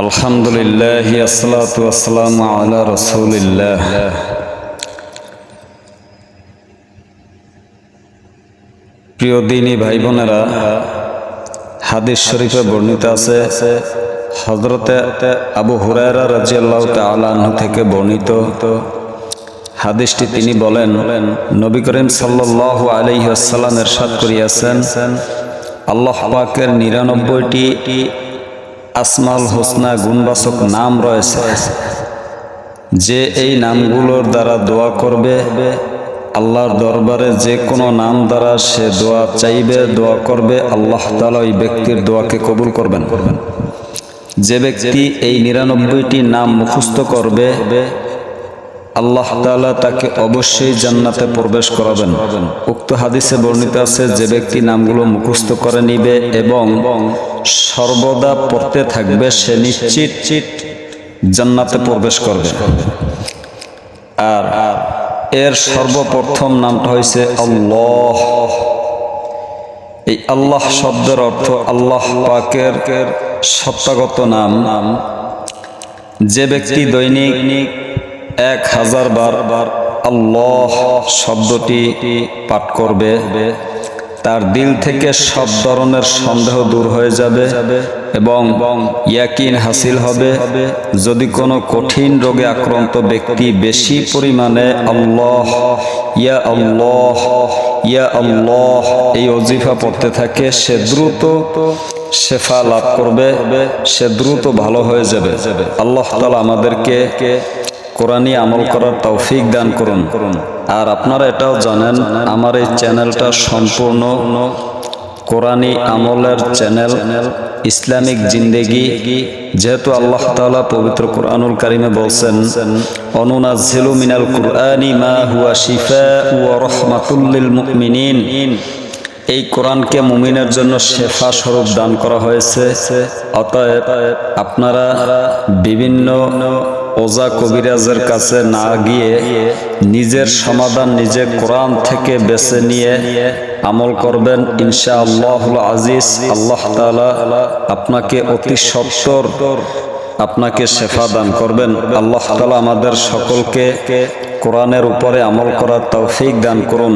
আলহামদুলিল্লাহ আসসালাতু ওয়াসসালামু আলা রাসূলিল্লাহ। প্রিয় দ্বীনী ভাই বোনেরা, হাদিস শরীফে বর্ণিত আছে হযরতে আবু হুরায়রা রাদিয়াল্লাহু তাআলা আনহু থেকে বর্ণিত হাদিসটি তিনি বলেন, নবী করিম সাল্লাল্লাহু আলাইহি ওয়াসাল্লাম ইরশাদ করিয়াছেন, আল্লাহ পাকের ৯৯টি আসমাউল হোসনা গুণবাচক নাম রয়েছে। যে এই নামগুলোর দ্বারা দোয়া করবে, আল্লাহর দরবারে যে কোনো নাম দ্বারা সে দোয়া চাইবে, দোয়া করবে, আল্লাহ তাআলা ওই ব্যক্তির দোয়াকে কবুল করবেন। যে ব্যক্তি এই ৯৯টি নাম মুখস্থ করবে, আল্লাহ তাআলা তাকে অবশ্যই জান্নাতে প্রবেশ করাবেন। উক্ত হাদিসে বর্ণিত আছে, যে ব্যক্তি নামগুলো মুখস্থ করে নিবে এবং সর্বদা পড়তে থাকবে, সে নিশ্চিত জান্নাতে প্রবেশ করবে। আর এর সর্বপ্রথম নামটা হয়েছে আল্লাহ। এই আল্লাহ শব্দের অর্থ আল্লাহ পাকের সত্তাগত নাম। যে ব্যক্তি দৈনিক ১০০০ বার আল্লাহ শব্দটি পাঠ করবে, তার দিল থেকে সব ধরনের সন্দেহ দূর হয়ে যাবে এবং ইয়াকিন হাসিল হবে। যদি কোনো কঠিন রোগে আক্রান্ত ব্যক্তি বেশি পরিমাণে আল্লাহ ইয়া আল্লাহ ইয়া আল্লাহ এই ওজিফা পড়তে থাকে, সে দ্রুত শেফা লাভ করবে, সে দ্রুত ভালো হয়ে যাবে। আল্লাহ তাআলা আমাদেরকে কোরআনী আমল করার তৌফিক দান করুন। আর আপনারা এটাও জানেন, আমার এই চ্যানেলটা সম্পূর্ণ কোরআনী আমলের চ্যানেল, ইসলামিক জিন্দেগি। যেহেতু আল্লাহ তাআলা পবিত্র কোরআনুল কারীমে বলছেন, অনুনাজ্জিলু মিনাল কুরআনি মা হুয়া শিফাউ ওয়া রাহমাতুল লিল মুমিনিন। এই কোরআনকে মুমিনের জন্য শেফা স্বরূপ দান করা হয়েছে। অতএব আপনারা বিভিন্ন ওজা কবিরাজের কাছে না গিয়ে নিজের সমাধান নিজে কোরআন থেকে বেছে নিয়ে আমল করবেন, ইনশাআল্লাহুল আজিজ। আল্লাহ তাআলা আপনাকে অতি সত্বর আপনাকে শেফা দান করবেন। আল্লাহ তাআলা আমাদের সকলকে কোরআনের উপরে আমল করার তৌফিক দান করুন।